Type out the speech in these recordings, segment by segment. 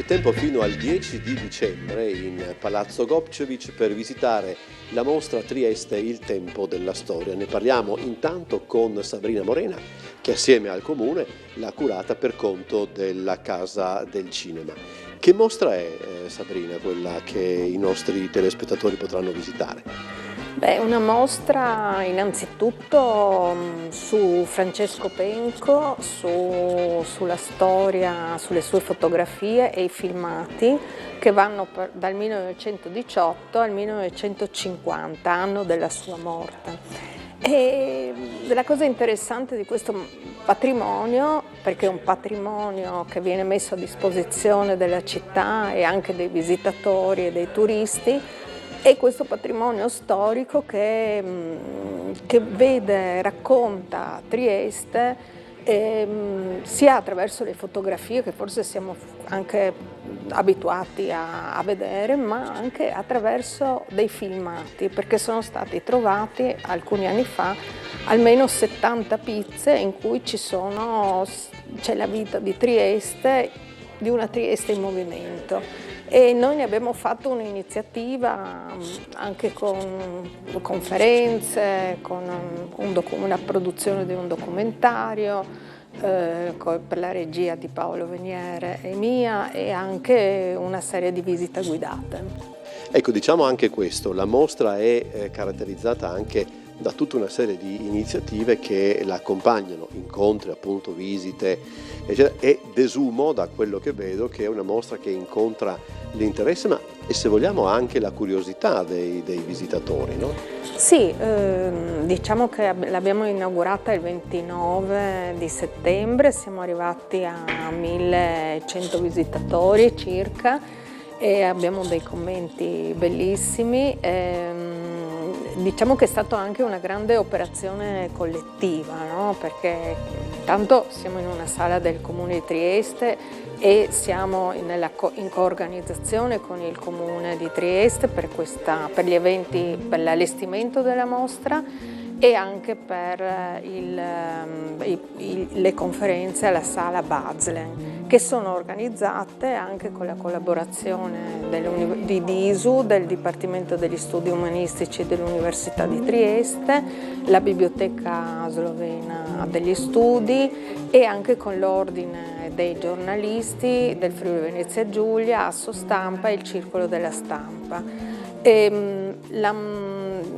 Tempo fino al 10 di dicembre in Palazzo Gobčević per visitare la mostra Trieste Il tempo della storia. Ne parliamo intanto con Sabrina Morena, che assieme al Comune l'ha curata per conto della Casa del Cinema. Che mostra è, Sabrina, quella che i nostri telespettatori potranno visitare? Beh, una mostra innanzitutto su Francesco Penco, sulla storia, sulle sue fotografie e i filmati che vanno dal 1918 al 1950, anno della sua morte. E la cosa interessante di questo patrimonio, perché è un patrimonio che viene messo a disposizione della città e anche dei visitatori e dei turisti, è questo patrimonio storico che racconta Trieste sia attraverso le fotografie che forse siamo anche abituati a vedere, ma anche attraverso dei filmati, perché sono stati trovati alcuni anni fa almeno 70 pizze in cui c'è la vita di Trieste, di una Trieste in movimento. E noi ne abbiamo fatto un'iniziativa anche con conferenze, con una produzione di un documentario per la regia di Paolo Veniere e mia, e anche una serie di visite guidate. Ecco, diciamo anche questo, la mostra è caratterizzata anche da tutta una serie di iniziative che la accompagnano, incontri, appunto, visite, eccetera, e desumo da quello che vedo che è una mostra che incontra l'interesse, ma e se vogliamo anche la curiosità dei visitatori, no? Sì, diciamo che l'abbiamo inaugurata il 29 di settembre, siamo arrivati a 1100 visitatori circa e abbiamo dei commenti bellissimi. Diciamo che è stata anche una grande operazione collettiva, no? Perché intanto siamo in una sala del Comune di Trieste e siamo in coorganizzazione con il Comune di Trieste per gli eventi, per l'allestimento della mostra e anche per le conferenze alla sala Bazlen, che sono organizzate anche con la collaborazione di DISU, del Dipartimento degli Studi Umanistici dell'Università di Trieste, la Biblioteca Slovena degli Studi e anche con l'Ordine dei giornalisti del Friuli Venezia Giulia, Assostampa e il Circolo della Stampa.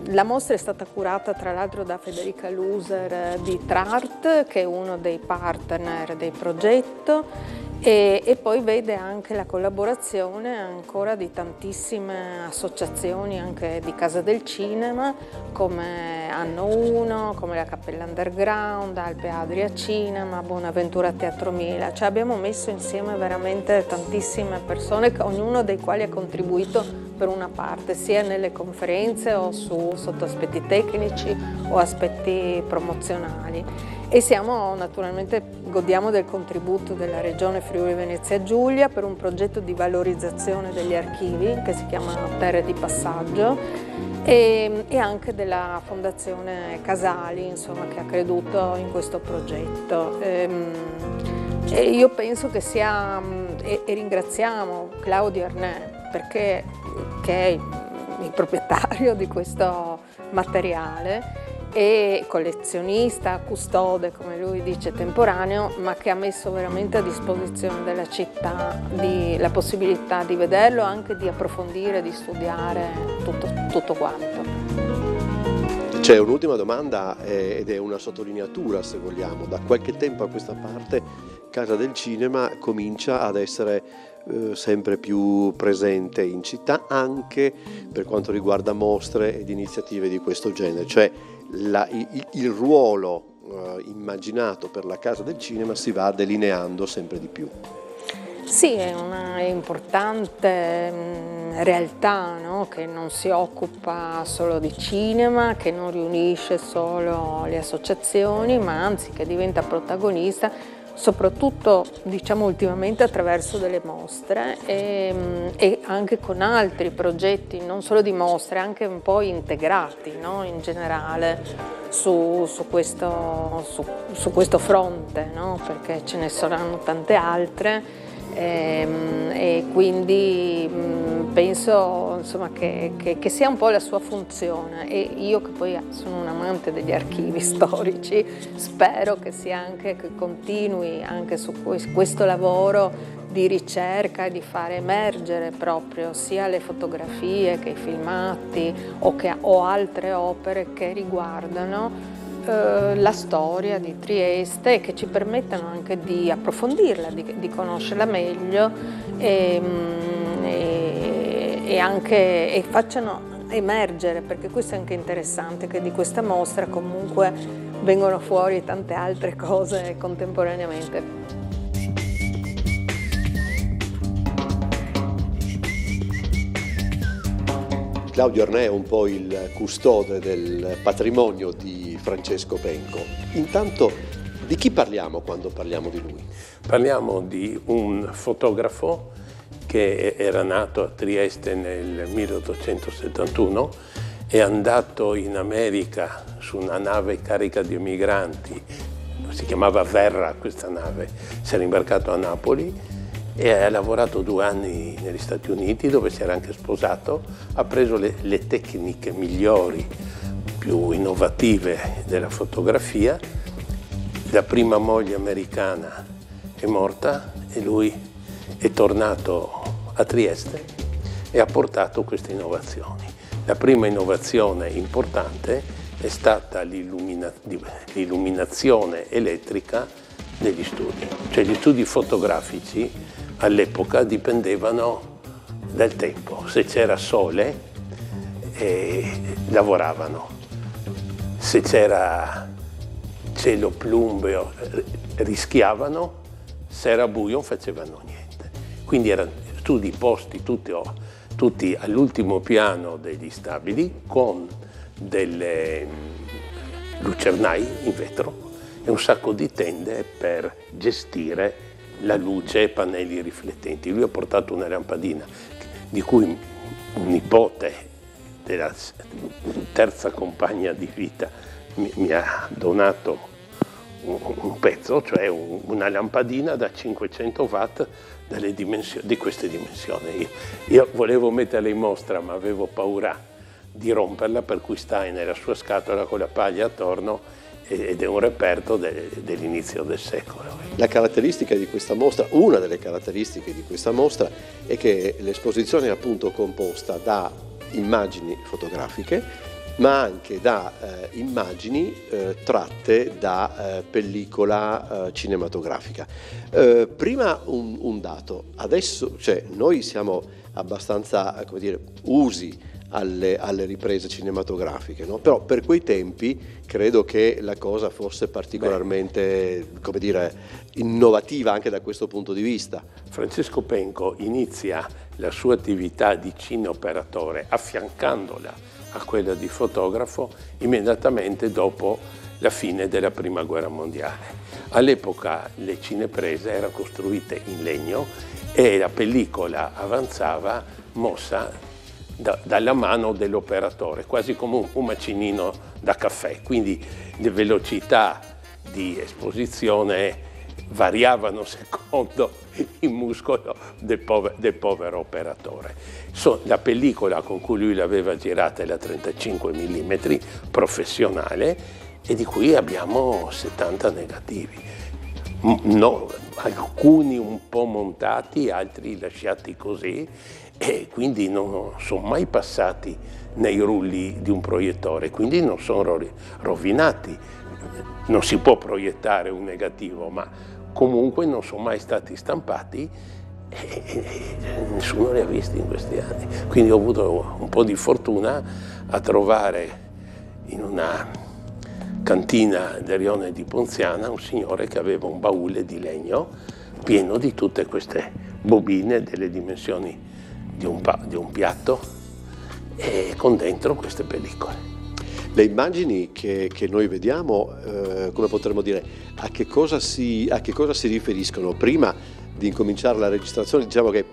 La mostra è stata curata tra l'altro da Federica Luser di Trart, che è uno dei partner del progetto, e poi vede anche la collaborazione ancora di tantissime associazioni anche di Casa del Cinema, come Anno 1, come la Cappella Underground, Alpe Adria Cinema, Buonaventura Teatro Mila. Cioè abbiamo messo insieme veramente tantissime persone, ognuno dei quali ha contribuito per una parte, sia nelle conferenze o sotto aspetti tecnici o aspetti promozionali. E godiamo del contributo della Regione Friuli Venezia Giulia per un progetto di valorizzazione degli archivi che si chiama Terre di Passaggio e anche della Fondazione Casali, insomma, che ha creduto in questo progetto. E io penso che e ringraziamo Claudio Arnè, che è il proprietario di questo materiale e collezionista, custode, come lui dice, temporaneo, ma che ha messo veramente a disposizione della città la possibilità di vederlo, anche di approfondire, di studiare tutto quanto. C'è un'ultima domanda ed è una sottolineatura, se vogliamo. Da qualche tempo a questa parte Casa del Cinema comincia ad essere sempre più presente in città, anche per quanto riguarda mostre ed iniziative di questo genere, cioè il ruolo immaginato per la Casa del Cinema si va delineando sempre di più. Sì, è una importante realtà, no? Che non si occupa solo di cinema, che non riunisce solo le associazioni, ma anzi che diventa protagonista soprattutto, diciamo, ultimamente attraverso delle mostre e anche con altri progetti, non solo di mostre, anche un po' integrati, no? In generale su questo fronte, no? Perché ce ne saranno tante altre. E quindi penso, insomma, che sia un po' la sua funzione, e io, che poi sono un amante degli archivi storici, spero che continui anche su questo lavoro di ricerca e di fare emergere proprio sia le fotografie che i filmati o altre opere che riguardano la storia di Trieste, e che ci permettano anche di approfondirla, di conoscerla meglio e facciano emergere, perché questo è anche interessante, che di questa mostra comunque vengono fuori tante altre cose contemporaneamente. Claudio Arnè è un po' il custode del patrimonio di Francesco Penco. Intanto, di chi parliamo quando parliamo di lui? Parliamo di un fotografo che era nato a Trieste nel 1871, è andato in America su una nave carica di emigranti, si chiamava Verra questa nave, si era imbarcato a Napoli e ha lavorato 2 anni negli Stati Uniti, dove si era anche sposato, ha preso le tecniche migliori, più innovative della fotografia. La prima moglie americana è morta e lui è tornato a Trieste e ha portato queste innovazioni. La prima innovazione importante è stata l'illuminazione elettrica negli studi, cioè gli studi fotografici all'epoca dipendevano dal tempo. Se c'era sole lavoravano, se c'era cielo plumbeo rischiavano, se era buio non facevano niente. Quindi erano studi posti tutti all'ultimo piano degli stabili, con delle lucernai in vetro e un sacco di tende per gestire la luce e pannelli riflettenti. Lui ha portato una lampadina di cui un nipote della terza compagna di vita mi ha donato un pezzo, cioè una lampadina da 500 watt di queste dimensioni. Io volevo metterla in mostra, ma avevo paura di romperla, per cui stai nella sua scatola con la paglia attorno, ed è un reperto dell'inizio del secolo. La caratteristica di questa mostra, una delle caratteristiche di questa mostra, è che l'esposizione è appunto composta da immagini fotografiche, ma anche da immagini tratte da pellicola cinematografica. Prima un dato: adesso, cioè, noi siamo abbastanza, come dire, usi alle riprese cinematografiche, no? Però per quei tempi credo che la cosa fosse particolarmente, come dire, innovativa anche da questo punto di vista. Francesco Penco inizia la sua attività di cineoperatore affiancandola a quella di fotografo immediatamente dopo la fine della Prima Guerra Mondiale. All'epoca le cineprese erano costruite in legno e la pellicola avanzava mossa dalla mano dell'operatore, quasi come un macinino da caffè, quindi le velocità di esposizione variavano secondo il muscolo del povero operatore. La pellicola con cui lui l'aveva girata è la 35 mm professionale, e di cui abbiamo 70 negativi. No, alcuni un po' montati, altri lasciati così, e quindi non sono mai passati nei rulli di un proiettore, quindi non sono rovinati. Non si può proiettare un negativo, ma comunque non sono mai stati stampati e nessuno li ha visti in questi anni. Quindi ho avuto un po' di fortuna a trovare in una cantina del rione di Ponziana un signore che aveva un baule di legno pieno di tutte queste bobine delle dimensioni di un piatto e con dentro queste pellicole. Le immagini che noi vediamo, come potremmo dire, a che cosa si riferiscono? Prima di incominciare la registrazione, diciamo che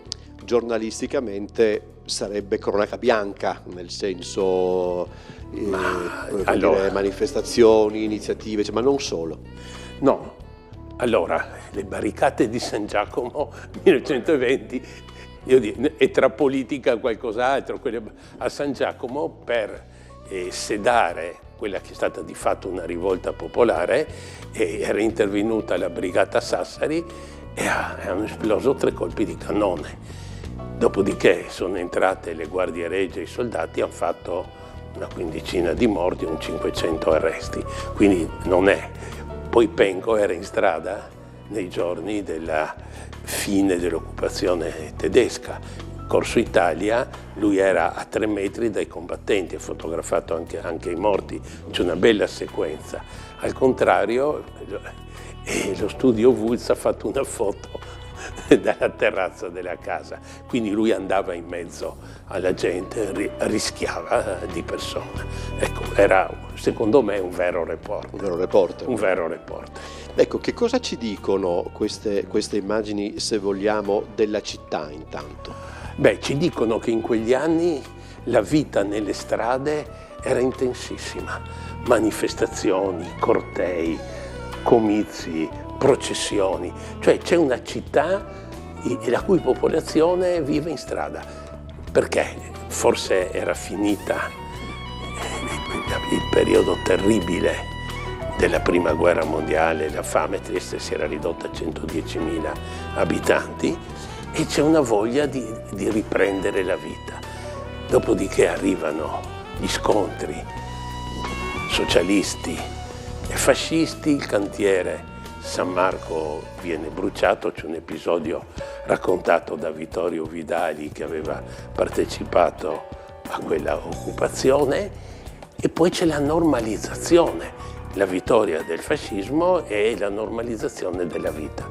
giornalisticamente sarebbe cronaca bianca, nel senso dire, manifestazioni, iniziative, ma non solo. No, allora, le barricate di San Giacomo 1920, io dico, è tra politica qualcos'altro, a San Giacomo per sedare quella che è stata di fatto una rivolta popolare, era intervenuta la brigata Sassari e hanno esploso 3 colpi di cannone. Dopodiché sono entrate le guardie regie e i soldati, hanno fatto una quindicina di morti e un 500 arresti, quindi non è. Poi Penco era in strada nei giorni della fine dell'occupazione tedesca. Corso Italia, lui era a 3 metri dai combattenti, ha fotografato anche i morti, c'è una bella sequenza. Al contrario, lo studio Wulfs ha fatto una foto dalla terrazza della casa, quindi lui andava in mezzo alla gente, rischiava di persona. Ecco, era secondo me un vero reporter. Un vero reporter. Un vero reporter. Ecco, che cosa ci dicono queste immagini, se vogliamo, della città intanto? Beh, ci dicono che in quegli anni la vita nelle strade era intensissima. Manifestazioni, cortei, comizi, processioni. Cioè c'è una città la cui popolazione vive in strada. Perché? Forse era finita il periodo terribile della Prima Guerra Mondiale, la fame, Trieste si era ridotta a 110.000 abitanti, e c'è una voglia di riprendere la vita. Dopodiché arrivano gli scontri socialisti e fascisti, il cantiere San Marco viene bruciato, c'è un episodio raccontato da Vittorio Vidali che aveva partecipato a quella occupazione, e poi c'è la normalizzazione, la vittoria del fascismo e la normalizzazione della vita.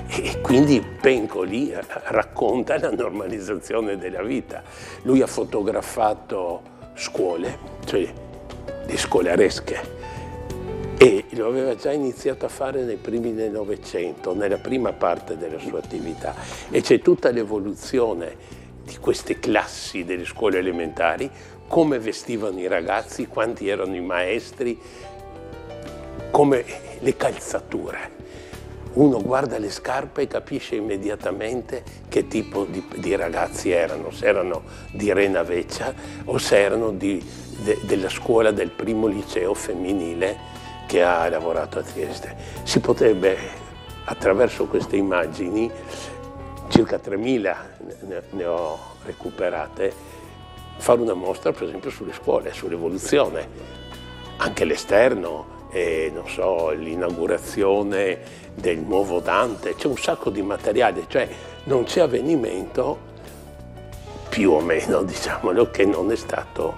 E quindi Penco lì racconta la normalizzazione della vita. Lui ha fotografato scuole, cioè le scolaresche, e lo aveva già iniziato a fare nei primi del Novecento, nella prima parte della sua attività. E c'è tutta l'evoluzione di queste classi delle scuole elementari, come vestivano i ragazzi, quanti erano i maestri, come le calzature. Uno guarda le scarpe e capisce immediatamente che tipo di ragazzi erano, se erano di Renaveccia o se erano della scuola del primo liceo femminile che ha lavorato a Trieste. Si potrebbe, attraverso queste immagini, circa 3.000 ne ho recuperate, fare una mostra per esempio sulle scuole, sull'evoluzione, anche l'esterno, non so, l'inaugurazione del nuovo Dante, c'è un sacco di materiale, cioè non c'è avvenimento, più o meno diciamolo, che non è stato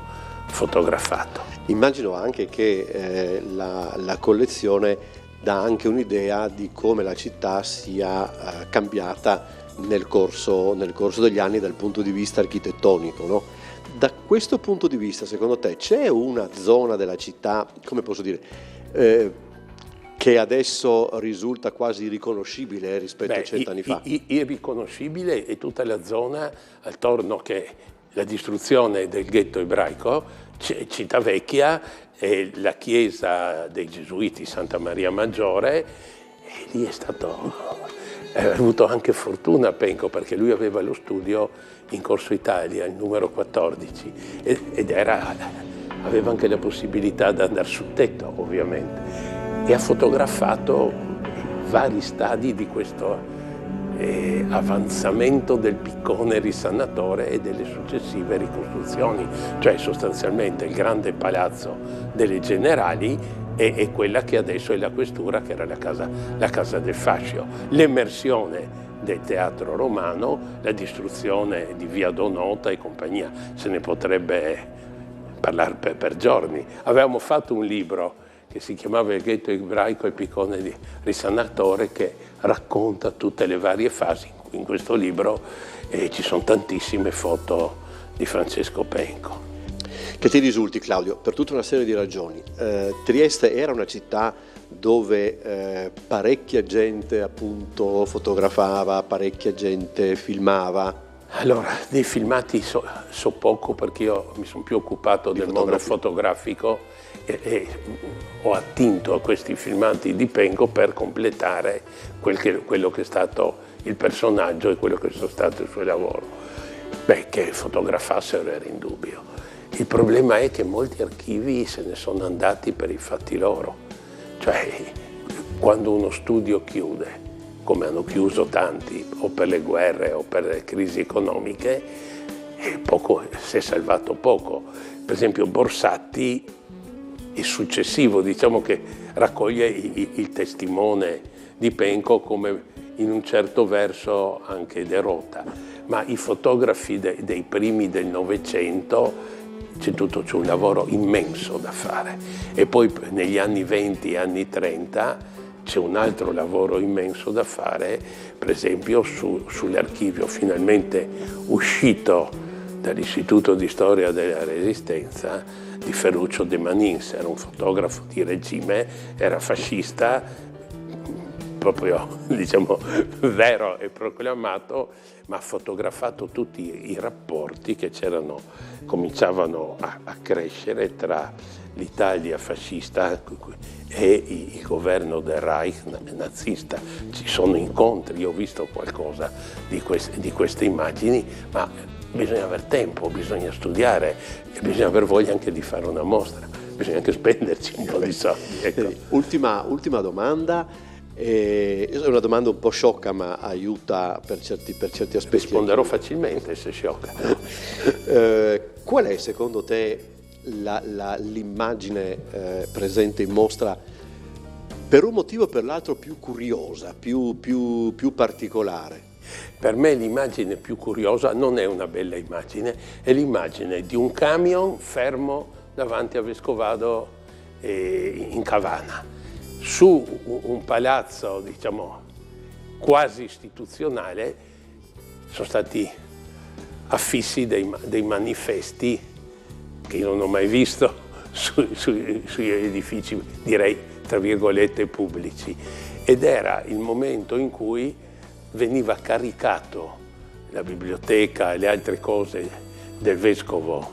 fotografato. Immagino anche che la collezione dà anche un'idea di come la città sia cambiata nel corso degli anni dal punto di vista architettonico, no? Da questo punto di vista, secondo te, c'è una zona della città, come posso dire, che adesso risulta quasi irriconoscibile rispetto a 100 anni fa? Irriconoscibile è tutta la zona attorno, che la distruzione del ghetto ebraico, Civitavecchia, e la chiesa dei Gesuiti Santa Maria Maggiore, e lì ha avuto anche fortuna Penco, perché lui aveva lo studio in Corso Italia, il numero 14, ed aveva anche la possibilità di andare sul tetto, ovviamente, e ha fotografato vari stadi di questo avanzamento del piccone risanatore e delle successive ricostruzioni, cioè sostanzialmente il grande palazzo delle Generali e quella che adesso è la questura, che era la casa del fascio, l'emersione del teatro romano, la distruzione di Via Donota e compagnia. Se ne potrebbe parlare per giorni. Avevamo fatto un libro che si chiamava Il ghetto ebraico e Piccone di Risanatore, che racconta tutte le varie fasi. In questo libro ci sono tantissime foto di Francesco Penco. Che ti risulti, Claudio, per tutta una serie di ragioni, Trieste era una città dove parecchia gente appunto fotografava, parecchia gente filmava? Allora, dei filmati so poco, perché io mi sono più occupato del mondo fotografico e ho attinto a questi filmati di Penco per completare quello che è stato il personaggio e quello che è stato il suo lavoro. Beh, che fotografassero era indubbio. Il problema è che molti archivi se ne sono andati per i fatti loro. Cioè, quando uno studio chiude, come hanno chiuso tanti, o per le guerre o per le crisi economiche, si è salvato poco. Per esempio Borsatti è successivo, diciamo che raccoglie il testimone di Penco come in un certo verso anche derota, ma i fotografi dei primi del Novecento c'è un lavoro immenso da fare, e poi negli anni 20 e anni 30 c'è un altro lavoro immenso da fare, per esempio sull'archivio finalmente uscito dall'Istituto di Storia della Resistenza di Ferruccio De Manins. Era un fotografo di regime, era fascista, proprio diciamo vero e proclamato, ma ha fotografato tutti i rapporti che cominciavano a crescere tra l'Italia fascista e il governo del Reich nazista. Ci sono incontri, io ho visto qualcosa di queste immagini, ma bisogna aver tempo, bisogna studiare, e bisogna aver voglia anche di fare una mostra, bisogna anche spenderci un po' di soldi. Ecco. Ultima domanda. È una domanda un po' sciocca, ma aiuta per certi aspetti. Risponderò facilmente se sciocca. Qual è secondo te l'immagine presente in mostra, per un motivo o per l'altro, più curiosa, più particolare? Per me l'immagine più curiosa non è una bella immagine, è l'immagine di un camion fermo davanti a Vescovado in Cavana, su un palazzo, diciamo, quasi istituzionale. Sono stati affissi dei manifesti che io non ho mai visto sugli edifici, direi, tra virgolette, pubblici. Ed era il momento in cui veniva caricato la biblioteca e le altre cose del vescovo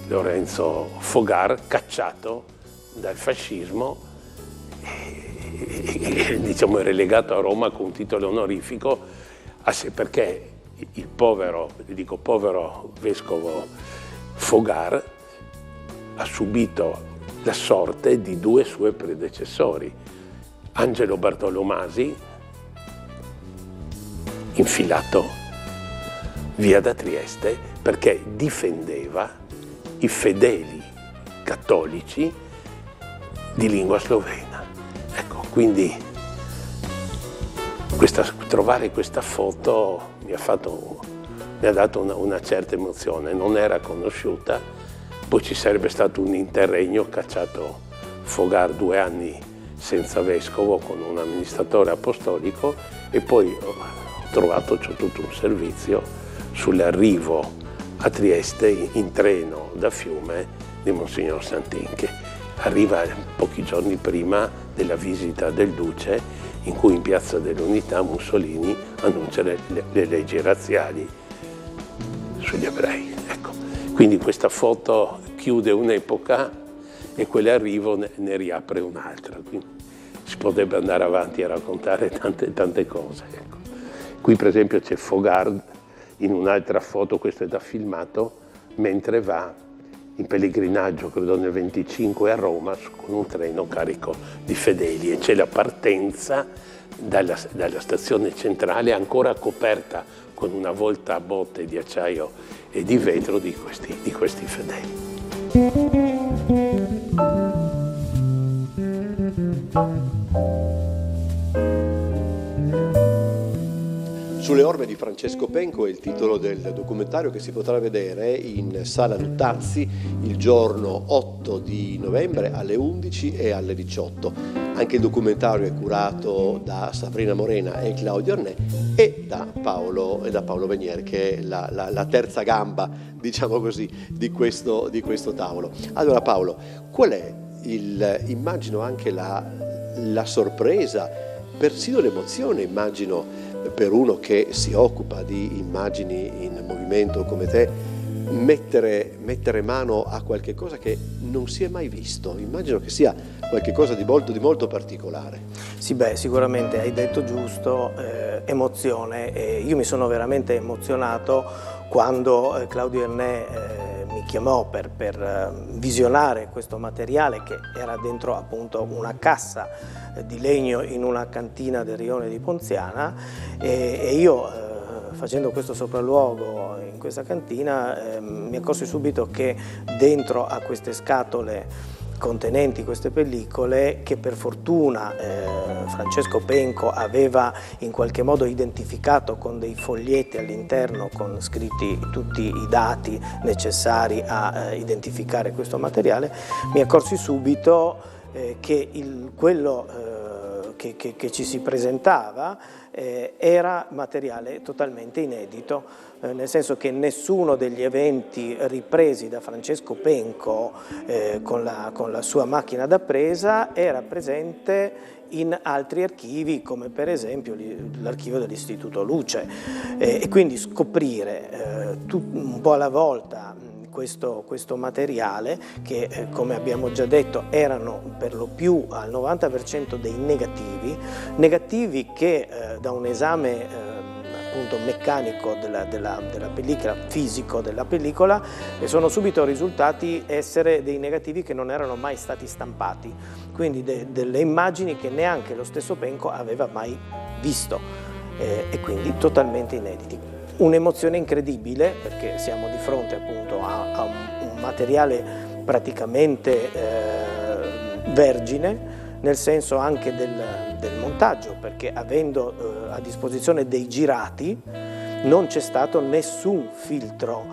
Lorenzo Fogar, cacciato dal fascismo, diciamo relegato a Roma con un titolo onorifico, perché il povero vescovo Fogar ha subito la sorte di due suoi predecessori, Angelo Bartolomasi, infilato via da Trieste perché difendeva i fedeli cattolici di lingua slovena. Ecco, quindi trovare questa foto mi ha dato una certa emozione, non era conosciuta, poi ci sarebbe stato un interregno, cacciato Fogar 2 anni senza vescovo con un amministratore apostolico, e poi c'è tutto un servizio sull'arrivo a Trieste in treno da Fiume di Monsignor Santin, che arriva pochi giorni prima della visita del Duce, in cui in Piazza dell'Unità Mussolini annuncia le leggi razziali sugli ebrei. Ecco. Quindi questa foto chiude un'epoca e quell'arrivo ne riapre un'altra. Quindi si potrebbe andare avanti a raccontare tante cose. Ecco. Qui per esempio c'è Fogar in un'altra foto, questo è da filmato, mentre va in pellegrinaggio, credo nel 25, a Roma, con un treno carico di fedeli, e c'è la partenza dalla stazione centrale ancora coperta con una volta a botte di acciaio e di vetro di questi fedeli. Sulle orme di Francesco Penco è il titolo del documentario che si potrà vedere in Sala Luttazzi il giorno 8 di novembre alle 11 e alle 18. Anche il documentario è curato da Sabrina Morena e Claudio Arnè e da Paolo Venier, che è la terza gamba, diciamo così, di questo tavolo. Allora Paolo, qual è immagino anche la sorpresa, persino l'emozione, immagino, per uno che si occupa di immagini in movimento come te, mettere mano a qualche cosa che non si è mai visto? Immagino che sia qualche cosa di molto particolare. Sì, beh, sicuramente hai detto giusto, emozione. Io mi sono veramente emozionato quando Claudio Arnè mi chiamò per visionare questo materiale, che era dentro appunto una cassa di legno in una cantina del rione di Ponziana, e io facendo questo sopralluogo in questa cantina mi accorsi subito che dentro a queste scatole contenenti queste pellicole, che per fortuna Francesco Penco aveva in qualche modo identificato con dei foglietti all'interno con scritti tutti i dati necessari a identificare questo materiale, mi accorsi subito che quello che ci si presentava era materiale totalmente inedito, nel senso che nessuno degli eventi ripresi da Francesco Penco con la sua macchina da presa era presente in altri archivi, come per esempio l'archivio dell'Istituto Luce, e quindi scoprire un po' alla volta questo materiale, che come abbiamo già detto erano per lo più al 90% dei negativi che da un esame appunto meccanico della pellicola, fisico della pellicola, sono subito risultati essere dei negativi che non erano mai stati stampati, quindi delle immagini che neanche lo stesso Penco aveva mai visto, e quindi totalmente inediti. Un'emozione incredibile, perché siamo di fronte appunto a un materiale praticamente vergine, nel senso anche del montaggio, perché avendo a disposizione dei girati non c'è stato nessun filtro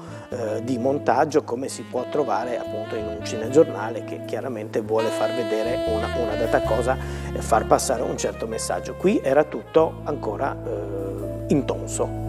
di montaggio come si può trovare appunto in un cinegiornale, che chiaramente vuole far vedere una data cosa e far passare un certo messaggio. Qui era tutto ancora intonso.